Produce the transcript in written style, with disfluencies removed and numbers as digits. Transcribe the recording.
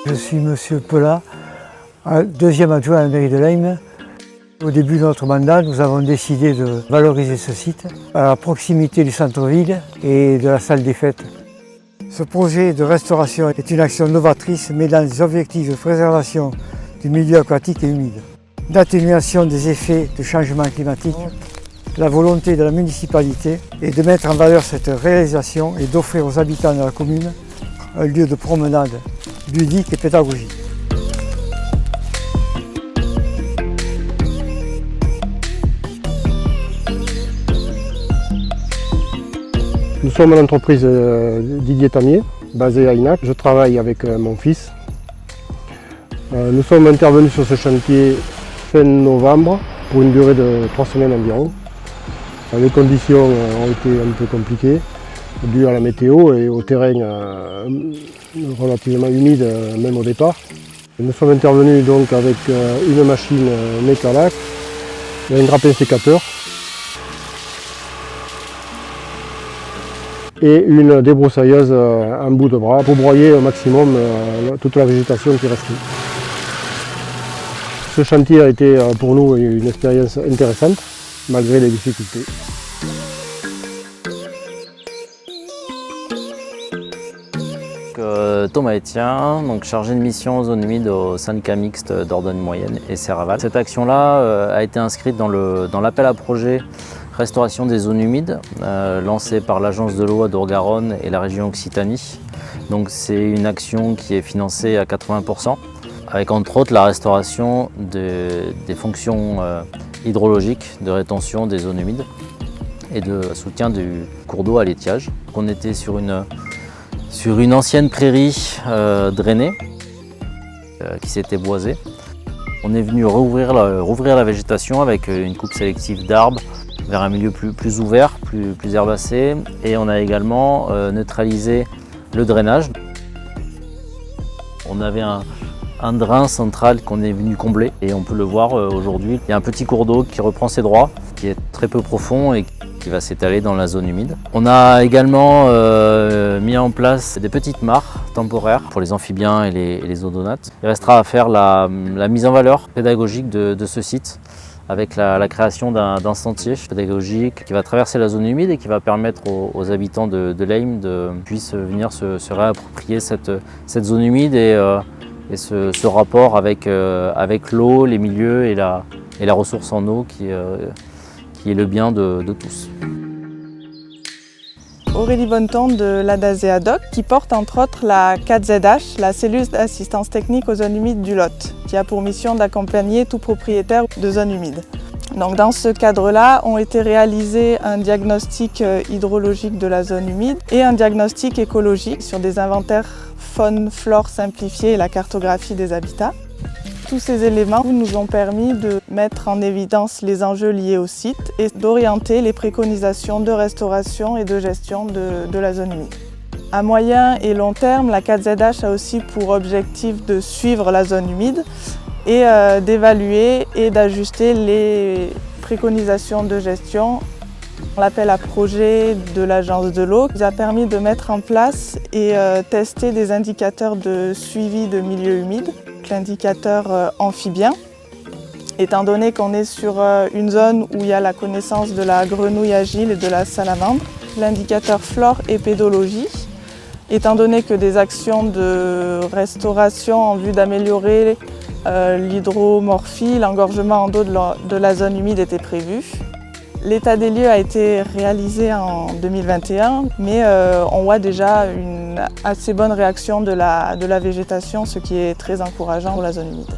Je suis Monsieur Pelat, deuxième adjoint à la mairie de Leyme. Au début de notre mandat, nous avons décidé de valoriser ce site à proximité du centre-ville et de la salle des fêtes. Ce projet de restauration est une action novatrice mêlant des objectifs de préservation du milieu aquatique et humide, d'atténuation des effets du changement climatique. La volonté de la municipalité est de mettre en valeur cette réalisation et d'offrir aux habitants de la commune un lieu de promenade ludique et pédagogique. Nous sommes l'entreprise Didier Tamier, basée à Inac. Je travaille avec mon fils. Nous sommes intervenus sur ce chantier fin novembre pour une durée de 3 semaines environ. Les conditions ont été un peu compliquées, dues à la météo et au terrain relativement humide même au départ. Nous sommes intervenus donc avec une machine Metalac et un grappin sécateur et une débroussailleuse en bout de bras pour broyer au maximum toute la végétation qui restait. Ce chantier a été pour nous une expérience intéressante malgré les difficultés. Thomas Etienne, chargé de mission zone humide au syndicat mixte Dordogne Moyenne et Serraval. Cette action-là a été inscrite dans l'appel à projet restauration des zones humides lancé par l'agence de l'eau d'Haute-Garonne et la région Occitanie. Donc c'est une action qui est financée à 80%, avec entre autres la restauration des fonctions hydrologiques de rétention des zones humides et de soutien du cours d'eau à l'étiage. On était sur une ancienne prairie drainée qui s'était boisée. On est venu rouvrir la végétation avec une coupe sélective d'arbres vers un milieu plus ouvert, plus herbacé, et on a également neutralisé le drainage. On avait un drain central qu'on est venu combler et on peut le voir aujourd'hui. Il y a un petit cours d'eau qui reprend ses droits, qui est très peu profond et qui va s'étaler dans la zone humide. On a également mis en place des petites mares temporaires pour les amphibiens et les odonates. Il restera à faire la mise en valeur pédagogique de ce site avec la création d'un sentier pédagogique qui va traverser la zone humide et qui va permettre aux habitants de Leyme de puissent venir se réapproprier cette zone humide et ce rapport avec l'eau, les milieux et la ressource en eau qui est le bien de tous. Aurélie Bonneton de l'ADASEADOC qui porte entre autres la 4ZH, la cellule d'assistance technique aux zones humides du Lot, qui a pour mission d'accompagner tout propriétaire de zones humides. Donc dans ce cadre-là, ont été réalisés un diagnostic hydrologique de la zone humide et un diagnostic écologique sur des inventaires faune-flore simplifiés et la cartographie des habitats. Tous ces éléments nous ont permis de mettre en évidence les enjeux liés au site et d'orienter les préconisations de restauration et de gestion de la zone humide. À moyen et long terme, la 4ZH a aussi pour objectif de suivre la zone humide et d'évaluer et d'ajuster les préconisations de gestion. L'appel à projet de l'agence de l'eau nous a permis de mettre en place et tester des indicateurs de suivi de milieu humide. L'indicateur amphibien, étant donné qu'on est sur une zone où il y a la connaissance de la grenouille agile et de la salamandre. L'indicateur flore et pédologie, étant donné que des actions de restauration en vue d'améliorer l'hydromorphie, l'engorgement en eau de la zone humide étaient prévues. L'état des lieux a été réalisé en 2021, mais on voit déjà une assez bonne réaction de la végétation, ce qui est très encourageant pour la zone humide.